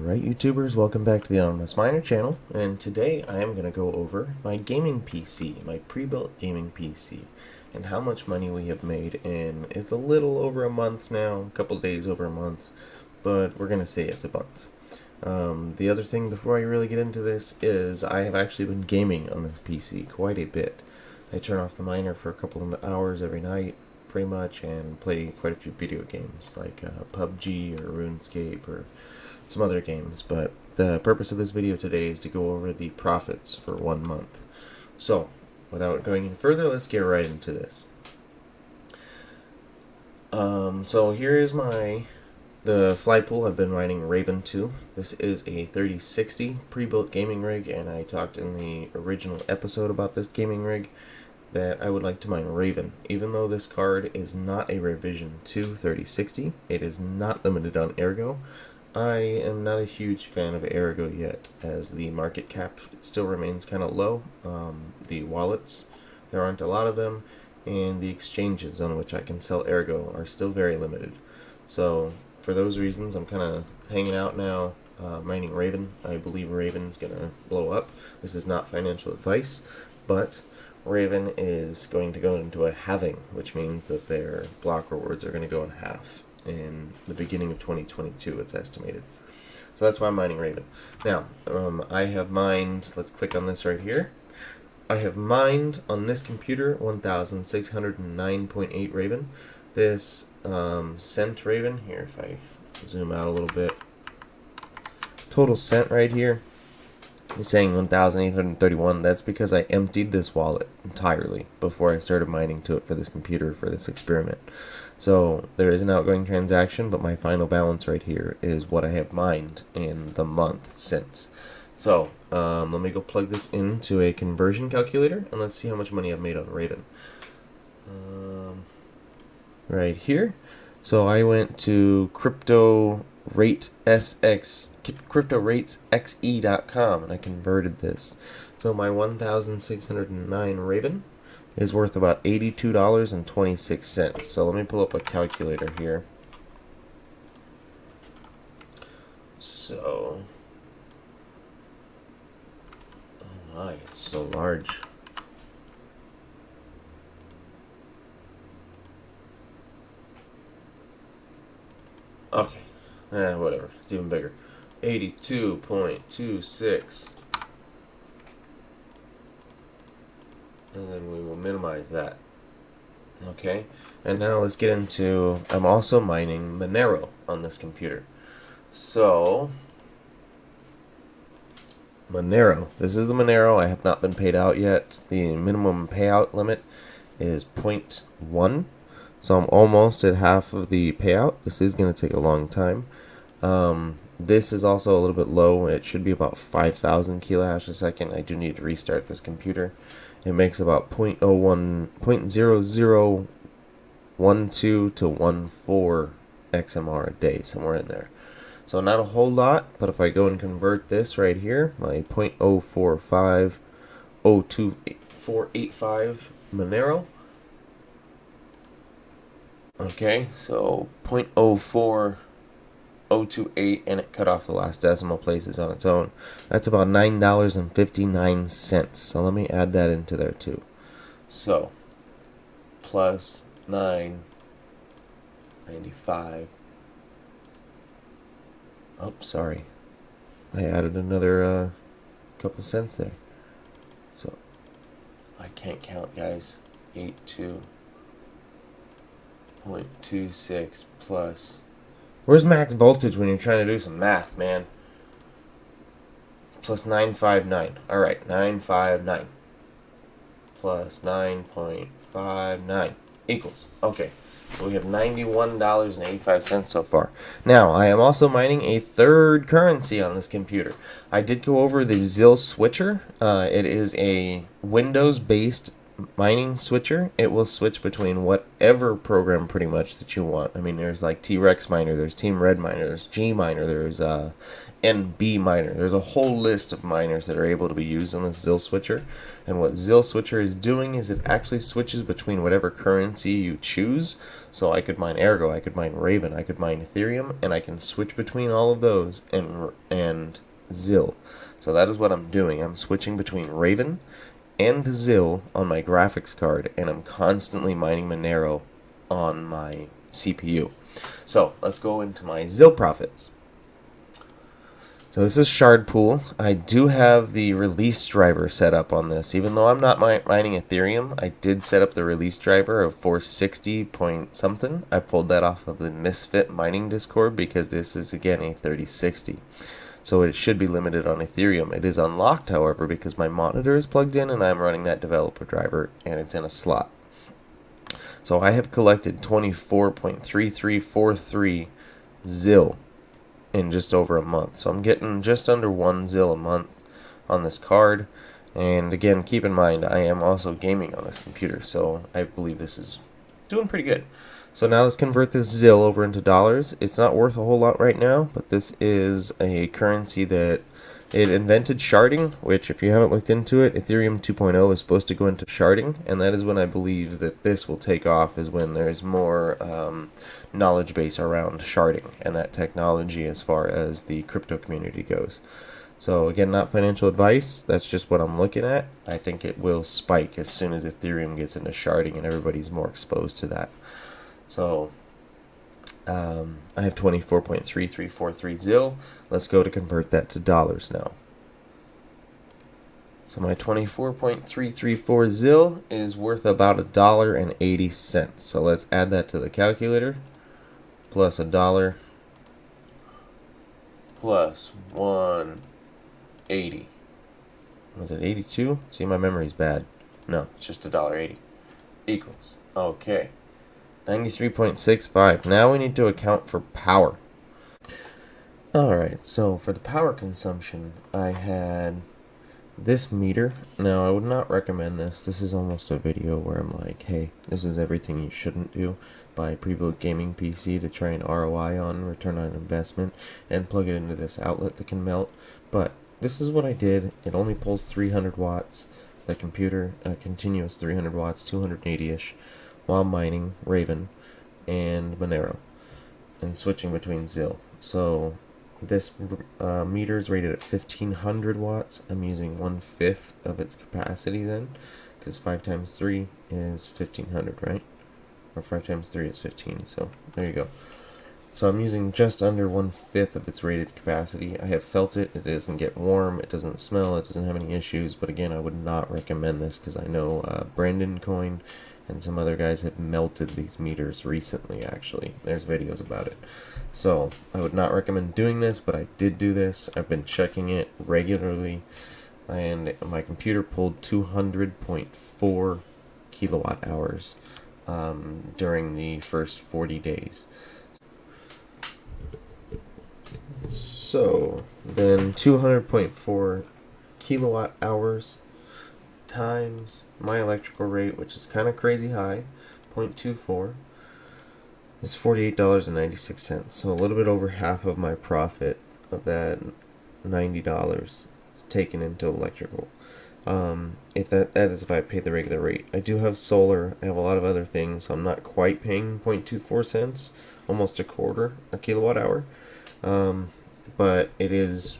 Alright YouTubers, welcome back to the Anonymous Miner channel, and today I am going to go over my gaming PC, my pre-built gaming PC, and how much money we have made in, it's a little over a month now, a couple days over a month, but we're going to say it's a month. The other thing before I really get into this is I have actually been gaming on this PC quite a bit. I turn off the miner for a couple of hours every night, pretty much, and play quite a few video games like PUBG or RuneScape or some other games, but the purpose of this video today is to go over the profits for 1 month. So, without going any further, let's get right into this. So here is the fly pool. I've been mining Raven 2. This is a 3060 pre-built gaming rig, and I talked in the original episode about this gaming rig that I would like to mine Raven. Even though this card is not a revision 2 3060, it is not limited on ergo. I am not a huge fan of ergo yet, as the market cap still remains kind of low. The wallets, there aren't a lot of them, and the exchanges on which I can sell ergo are still very limited. So for those reasons, I'm kind of hanging out now, mining Raven. I believe Raven's going to blow up. This is not financial advice, but Raven is going to go into a halving, which means that their block rewards are going to go in half in the beginning of 2022, it's estimated. So that's why I'm mining Raven. Now, I have mined, let's click on this right here. I have mined on this computer 1,609.8 Raven. This cent Raven, here if I zoom out a little bit, total cent right here is saying 1,831. That's because I emptied this wallet entirely before I started mining to it for this computer for this experiment. So there is an outgoing transaction, but my final balance right here is what I have mined in the month since. So let me go plug this into a conversion calculator and let's see how much money I've made on Raven. Right here. So I went to cryptoratesxe.com and I converted this. So my 1,609 Raven is worth about $82.26. So let me pull up a calculator here. So, oh my, it's so large. Okay, whatever, it's even bigger. 82.26. And then we will minimize that. Okay, and now let's get into, I'm also mining Monero on this computer. So, Monero, this is the Monero. I have not been paid out yet. The minimum payout limit is 0.1. So I'm almost at half of the payout. This is going to take a long time. This is also a little bit low. It should be about 5,000 kilohash a second. I do need to restart this computer. It makes about 0.0012 to 14 XMR a day, somewhere in there. So not a whole lot, but if I go and convert this right here, my 0.045, 02485 Monero. Okay, so 0.04028, and it cut off the last decimal places on its own. That's about $9.59. So let me add that into there too. So plus 9.95. Oh, sorry. I added another couple cents there. So I can't count, guys. 82.26 plus. Where's max voltage when you're trying to do some math, man? Plus 959. Alright, 959. Plus 9.59 equals. Okay, so we have $91.85 so far. Now, I am also mining a third currency on this computer. I did go over the ZIL switcher. It is a Windows-based mining switcher, it will switch between whatever program pretty much that you want. I mean, there's like T-Rex miner, there's Team Red miner, there's G miner, there's NB miner. There's a whole list of miners that are able to be used on this ZIL switcher. And what ZIL switcher is doing is it actually switches between whatever currency you choose. So I could mine Ergo, I could mine Raven, I could mine Ethereum, and I can switch between all of those and ZIL. So that is what I'm doing. I'm switching between Raven and ZIL on my graphics card, and I'm constantly mining Monero on my CPU. So let's go into my ZIL profits. So this is Shard Pool. I do have the release driver set up on this. Even though I'm not mining Ethereum, I did set up the release driver of 460 point something. I pulled that off of the Misfit mining Discord because this is, again, a 3060. So it should be limited on Ethereum. It is unlocked, however, because my monitor is plugged in and I'm running that developer driver and it's in a slot. So I have collected 24.3343 ZIL in just over a month. So I'm getting just under 1 ZIL a month on this card. And again, keep in mind, I am also gaming on this computer, so I believe this is doing pretty good. So now let's convert this ZIL over into dollars. It's not worth a whole lot right now, but this is a currency that it invented sharding, which if you haven't looked into it, Ethereum 2.0 is supposed to go into sharding, and that is when I believe that this will take off, is when there's more knowledge base around sharding and that technology as far as the crypto community goes. So again, not financial advice, that's just what I'm looking at. I think it will spike as soon as Ethereum gets into sharding and everybody's more exposed to that. So I have 24.3343 ZIL. Let's go to convert that to dollars now. So my 24.334 ZIL is worth about $1.80. So let's add that to the calculator. Plus $1 plus 180. Was it 82? See, my memory's bad. No, it's just $1.80. Equals. Okay. 93.65. Now we need to account for power. Alright, so for the power consumption, I had this meter. Now, I would not recommend this. This is almost a video where I'm like, hey, this is everything you shouldn't do. Buy a pre-built gaming PC to try an ROI on, return on investment, and plug it into this outlet that can melt. But this is what I did. It only pulls 300 watts. The computer, continuous 300 watts, 280-ish. While mining Raven and Monero and switching between ZIL. So this meter is rated at 1500 watts. I'm using 1/5 of its capacity then, because 5 times 3 is 1500, right? Or 5 times 3 is 15, so there you go. So I'm using just under 1/5 of its rated capacity. I have felt it. It doesn't get warm. It doesn't smell. It doesn't have any issues. But again, I would not recommend this because I know Ravencoin and some other guys have melted these meters recently, actually. There's videos about it. So I would not recommend doing this, but I did do this. I've been checking it regularly, and my computer pulled 200.4 kilowatt hours during the first 40 days. So then 200.4 kilowatt hours times my electrical rate, which is kind of crazy high, 0.24, is $48.96. So a little bit over half of my profit of that $90 is taken into electrical. If that is if I pay the regular rate. I do have solar. I have a lot of other things, so I'm not quite paying 0.24 cents, almost a kilowatt hour. But it is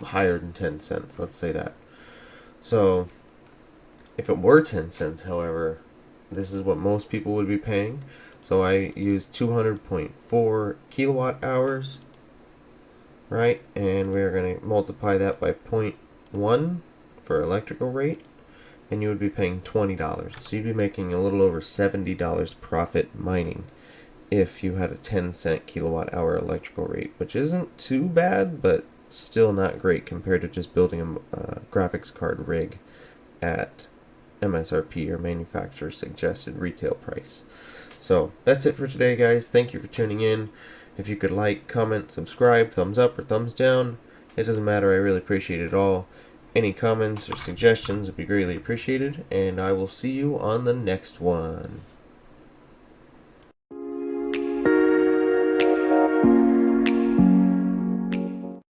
higher than 10 cents, let's say that. So if it were 10 cents, however, this is what most people would be paying. So I use 200.4 kilowatt hours, right? And we're going to multiply that by 0.1 for electrical rate, and you would be paying $20. So you'd be making a little over $70 profit mining if you had a 10-cent kilowatt hour electrical rate, which isn't too bad, but still not great compared to just building a graphics card rig at MSRP or manufacturer suggested retail price. So that's it for today, guys. Thank you for tuning in. If you could like, comment, subscribe, thumbs up or thumbs down, it doesn't matter. I really appreciate it all. Any comments or suggestions would be greatly appreciated, and I will see you on the next one.